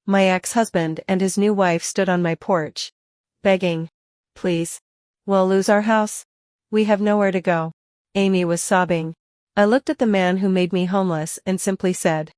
My ex-husband and his new wife stood on my porch, begging, "Please. We'll lose our house. We have nowhere to go." Amy was sobbing. I looked at the man who made me homeless and simply said,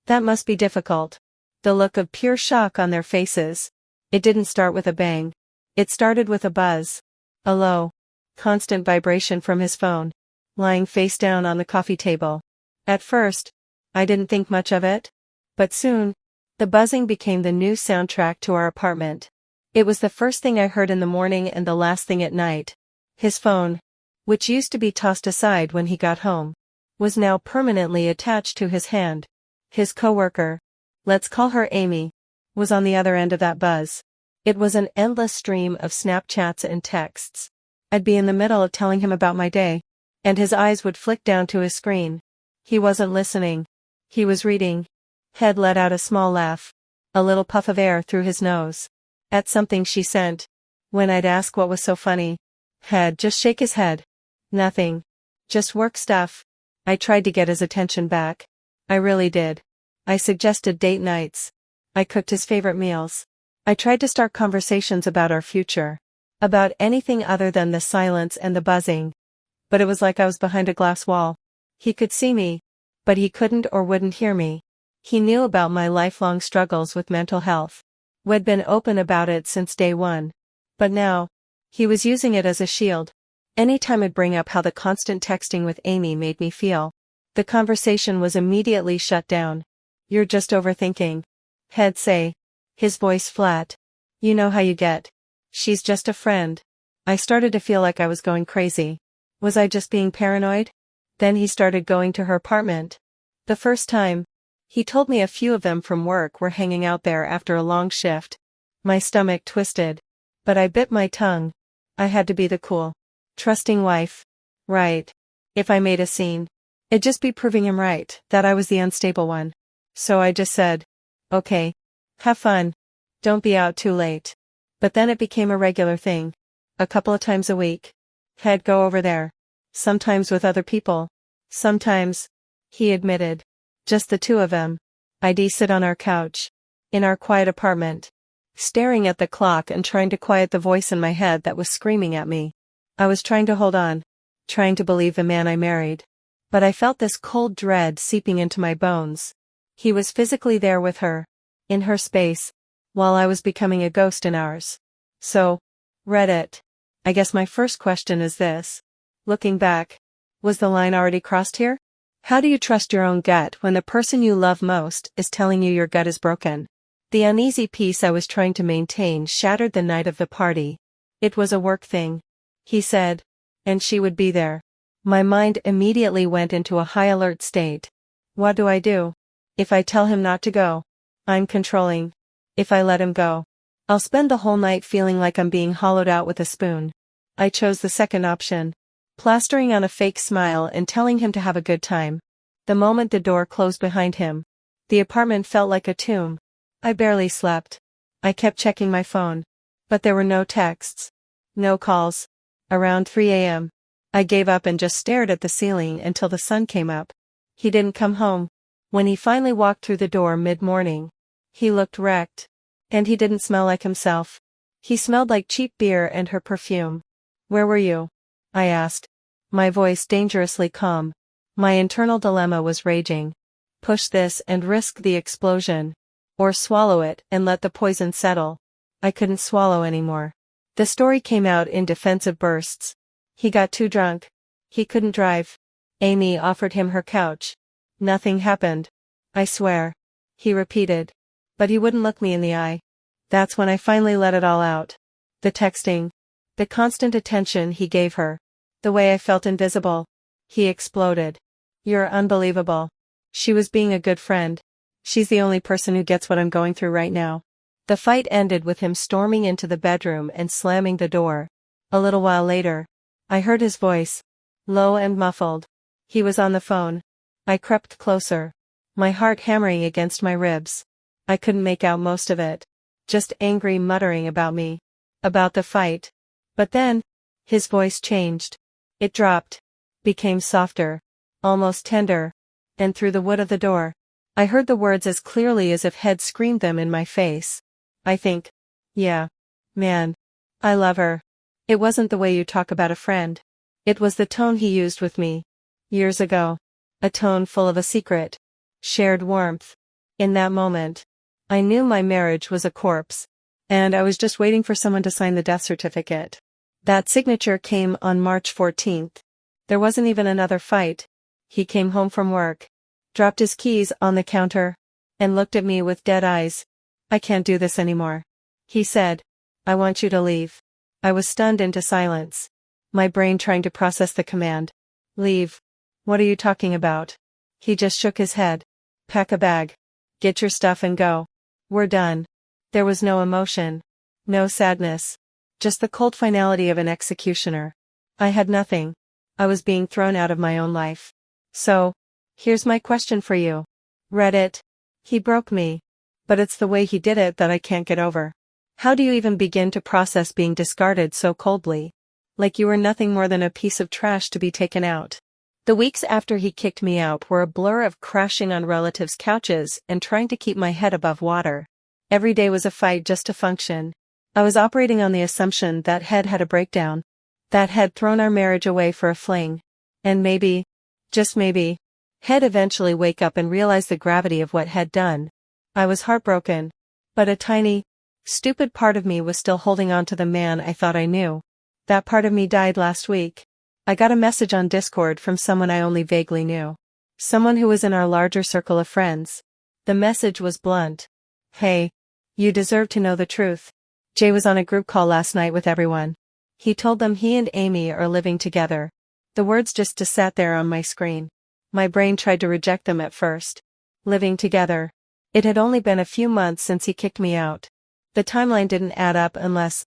"That must be difficult." The look of pure shock on their faces. It didn't start with a bang. It started with a buzz. A low, constant vibration from his phone, lying face down on the coffee table. At first, I didn't think much of it. But soon, the buzzing became the new soundtrack to our apartment. It was the first thing I heard in the morning and the last thing at night. His phone, which used to be tossed aside when he got home, was now permanently attached to his hand. His coworker, let's call her Amy, was on the other end of that buzz. It was an endless stream of Snapchats and texts. I'd be in the middle of telling him about my day, and his eyes would flick down to his screen. He wasn't listening. He was reading. Head let out a small laugh, a little puff of air through his nose, at something she sent. When I'd ask what was so funny, He'd just shake his head. Nothing. Just work stuff. I tried to get his attention back. I really did. I suggested date nights. I cooked his favorite meals. I tried to start conversations about our future. About anything other than the silence and the buzzing. But it was like I was behind a glass wall. He could see me, but he couldn't or wouldn't hear me. He knew about my lifelong struggles with mental health. We'd been open about it since day one. But now, he was using it as a shield. Anytime I'd bring up how the constant texting with Amy made me feel, the conversation was immediately shut down. "You're just overthinking," he'd say, his voice flat. "You know how you get. She's just a friend." I started to feel like I was going crazy. Was I just being paranoid? Then he started going to her apartment. The first time, he told me a few of them from work were hanging out there after a long shift. My stomach twisted. But I bit my tongue. I had to be the cool, trusting wife. Right. If I made a scene, it'd just be proving him right, that I was the unstable one. So I just said, "Okay. Have fun. Don't be out too late." But then it became a regular thing. A couple of times a week. He'd go over there. Sometimes with other people. Sometimes, he admitted, just the two of them. I'd sit on our couch, in our quiet apartment, staring at the clock and trying to quiet the voice in my head that was screaming at me. I was trying to hold on, trying to believe the man I married. But I felt this cold dread seeping into my bones. He was physically there with her, in her space, while I was becoming a ghost in ours. So, Reddit. I guess my first question is this. Looking back, was the line already crossed here? How do you trust your own gut when the person you love most is telling you your gut is broken? The uneasy peace I was trying to maintain shattered the night of the party. It was a work thing, he said, and she would be there. My mind immediately went into a high alert state. What do I do? If I tell him not to go, I'm controlling. If I let him go, I'll spend the whole night feeling like I'm being hollowed out with a spoon. I chose the second option, plastering on a fake smile and telling him to have a good time. The moment the door closed behind him, the apartment felt like a tomb. I barely slept. I kept checking my phone, but there were no texts, no calls. Around 3 a.m., I gave up and just stared at the ceiling until the sun came up. He didn't come home. When he finally walked through the door mid-morning, he looked wrecked. And he didn't smell like himself. He smelled like cheap beer and her perfume. "Where were you?" I asked, my voice dangerously calm. My internal dilemma was raging. Push this and risk the explosion, or swallow it and let the poison settle. I couldn't swallow anymore. The story came out in defensive bursts. He got too drunk. He couldn't drive. Amy offered him her couch. Nothing happened. I swear. He repeated. But he wouldn't look me in the eye. That's when I finally let it all out. The texting. The constant attention he gave her. The way I felt invisible. He exploded. "You're unbelievable." She was being a good friend. She's the only person who gets what I'm going through right now. The fight ended with him storming into the bedroom and slamming the door. A little while later, I heard his voice. Low and muffled. He was on the phone. I crept closer. My heart hammering against my ribs. I couldn't make out most of it. Just angry muttering about me. About the fight. But then, his voice changed. It dropped. Became softer. Almost tender. And through the wood of the door, I heard the words as clearly as if Head screamed them in my face. I think. Yeah. Man. I love her. It wasn't the way you talk about a friend. It was the tone he used with me. Years ago. A tone full of a secret. Shared warmth. In that moment, I knew my marriage was a corpse. And I was just waiting for someone to sign the death certificate. That signature came on March 14th. There wasn't even another fight. He came home from work, dropped his keys on the counter, and looked at me with dead eyes. I can't do this anymore. He said, I want you to leave. I was stunned into silence, my brain trying to process the command. Leave. What are you talking about? He just shook his head. Pack a bag. Get your stuff and go. We're done. There was no emotion. No sadness. Just the cold finality of an executioner. I had nothing. I was being thrown out of my own life. So, here's my question for you. Read it. He broke me. But it's the way he did it that I can't get over. How do you even begin to process being discarded so coldly? Like you were nothing more than a piece of trash to be taken out. The weeks after he kicked me out were a blur of crashing on relatives' couches and trying to keep my head above water. Every day was a fight just to function. I was operating on the assumption that Head had a breakdown. That had thrown our marriage away for a fling. And maybe, just maybe, Head eventually wake up and realize the gravity of what Head done. I was heartbroken. But a tiny, stupid part of me was still holding on to the man I thought I knew. That part of me died last week. I got a message on Discord from someone I only vaguely knew. Someone who was in our larger circle of friends. The message was blunt. Hey. You deserve to know the truth. Jay was on a group call last night with everyone. He told them he and Amy are living together. The words just sat there on my screen. My brain tried to reject them at first. Living together. It had only been a few months since he kicked me out. The timeline didn't add up unless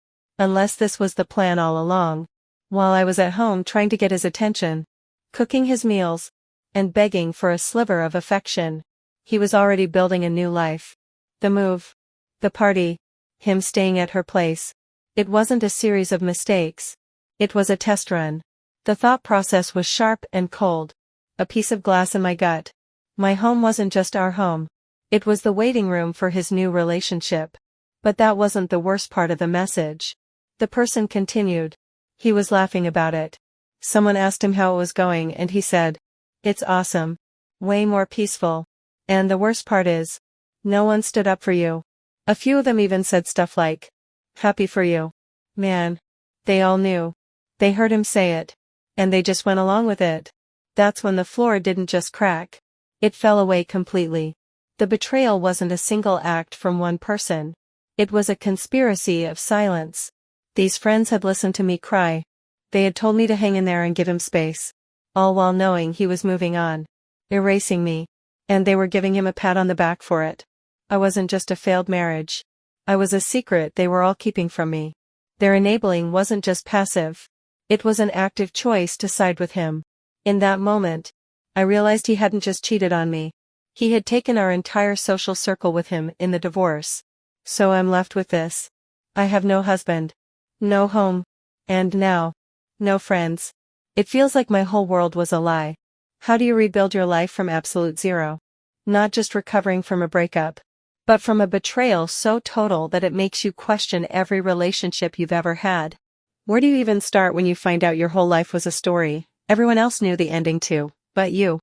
this was the plan all along. While I was at home trying to get his attention, cooking his meals, and begging for a sliver of affection, he was already building a new life. The move. The party. Him staying at her place. It wasn't a series of mistakes. It was a test run. The thought process was sharp and cold. A piece of glass in my gut. My home wasn't just our home. It was the waiting room for his new relationship. But that wasn't the worst part of the message. The person continued. He was laughing about it. Someone asked him how it was going and he said, it's awesome. Way more peaceful. And the worst part is, no one stood up for you. A few of them even said stuff like, happy for you. Man. They all knew. They heard him say it. And they just went along with it. That's when the floor didn't just crack. It fell away completely. The betrayal wasn't a single act from one person. It was a conspiracy of silence. These friends had listened to me cry. They had told me to hang in there and give him space. All while knowing he was moving on. Erasing me. And they were giving him a pat on the back for it. I wasn't just a failed marriage. I was a secret they were all keeping from me. Their enabling wasn't just passive. It was an active choice to side with him. In that moment, I realized he hadn't just cheated on me. He had taken our entire social circle with him in the divorce. So I'm left with this. I have no husband. No home. And now, no friends. It feels like my whole world was a lie. How do you rebuild your life from absolute zero? Not just recovering from a breakup, but from a betrayal so total that it makes you question every relationship you've ever had. Where do you even start when you find out your whole life was a story? Everyone else knew the ending too, but you.